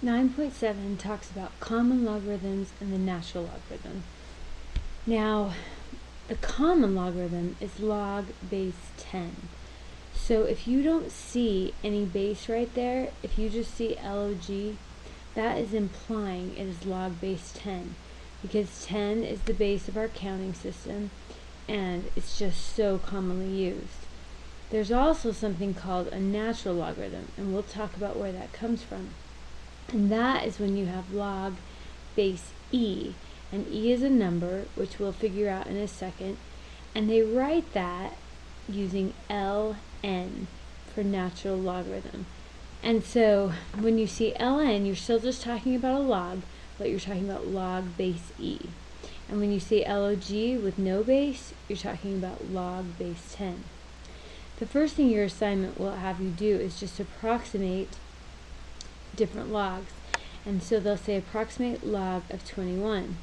9.7 talks about common logarithms and the natural logarithm. Now, the common logarithm is log base 10. So if you don't see any base right there, if you just see log, that is implying it is log base 10, because 10 is the base of our counting system and it's just so commonly used. There's also something called a natural logarithm, and we'll talk about where that comes from. And that is when you have log base e, and e is a number, which we'll figure out in a second, and they write that using ln for natural logarithm. And so when you see ln, you're still just talking about a log, but you're talking about log base e. And when you see log with no base, you're talking about log base 10. The first thing your assignment will have you do is just approximate different logs. And so they'll say approximate log of 21.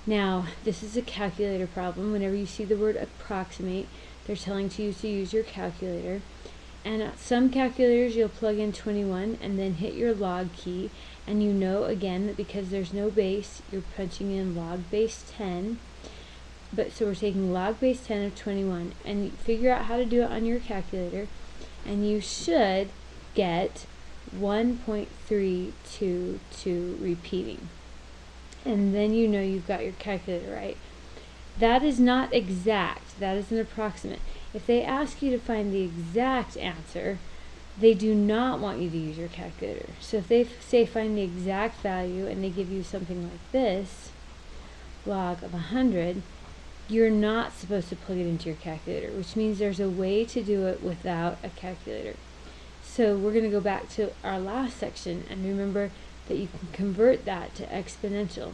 Now, this is a calculator problem. Whenever you see the word approximate, they're telling you to use your calculator. And at some calculators, you'll plug in 21 and then hit your log key. And you know, again, that because there's no base, you're punching in log base 10. So we're taking log base 10 of 21. And you figure out how to do it on your calculator. And you should get 1.322 repeating. And then you know you've got your calculator right. That is not exact. That is an approximate. If they ask you to find the exact answer, they do not want you to use your calculator. So if they say find the exact value and they give you something like this, log of 100, you're not supposed to plug it into your calculator, which means there's a way to do it without a calculator. So we're going to go back to our last section and remember that you can convert that to exponential.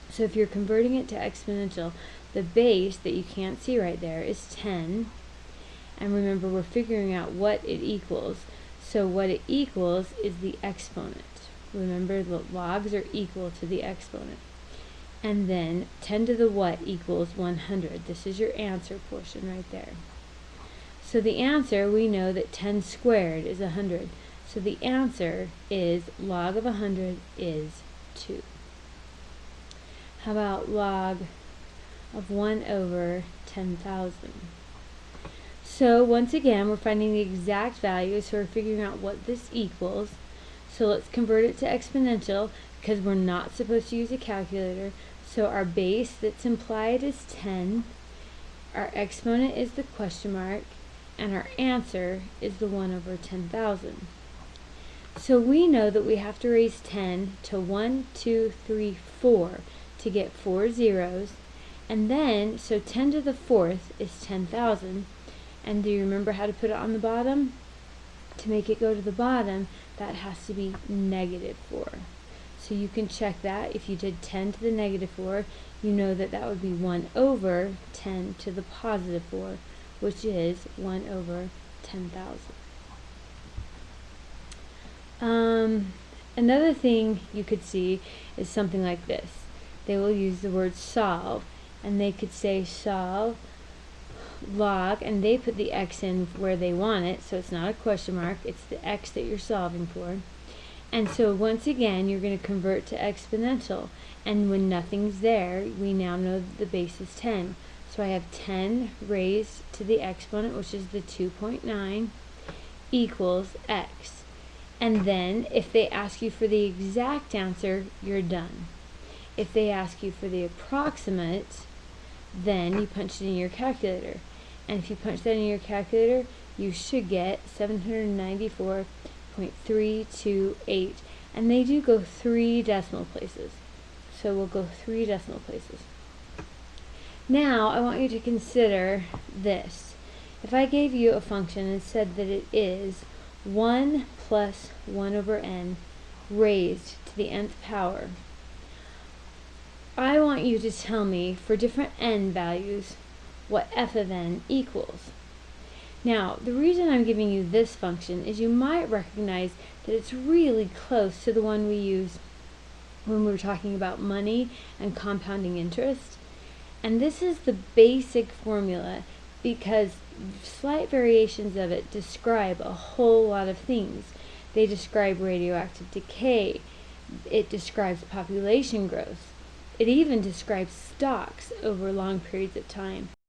So if you're converting it to exponential, the base that you can't see right there is 10. And remember, we're figuring out what it equals. So what it equals is the exponent. Remember, the logs are equal to the exponent. And then 10 to the what equals 100. This is your answer portion right there. So the answer, we know that 10 squared is 100. So the answer is log of 100 is 2. How about log of 1 over 10,000? So once again, we're finding the exact value, so we're figuring out what this equals. So let's convert it to exponential, because we're not supposed to use a calculator. So our base that's implied is 10, our exponent is the question mark, and our answer is the 1 over 10,000. So we know that we have to raise 10 to 1, 2, 3, 4 to get 4 zeros. And then, so 10 to the 4th is 10,000. And do you remember how to put it on the bottom? To make it go to the bottom, that has to be negative 4. So you can check that. If you did 10 to the negative 4, you know that that would be 1 over 10 to the positive 4, which is 1 over 10,000. Another thing you could see is something like this. They will use the word solve, and they could say solve log, and they put the x in where they want it, so it's not a question mark, it's the x that you're solving for. And so once again, you're going to convert to exponential, and when nothing's there, we now know that the base is 10. So I have 10 raised to the exponent, which is the 2.9, equals x. And then if they ask you for the exact answer, you're done. If they ask you for the approximate, then you punch it in your calculator. And if you punch that in your calculator, you should get 794.328. And they do go 3 decimal places. So we'll go 3 decimal places. Now, I want you to consider this. If I gave you a function and said that it is 1 plus 1 over n raised to the nth power, I want you to tell me, for different n values, what f of n equals. Now, the reason I'm giving you this function is you might recognize that it's really close to the one we use when we were talking about money and compounding interest. And this is the basic formula, because slight variations of it describe a whole lot of things. They describe radioactive decay. It describes population growth. It even describes stocks over long periods of time.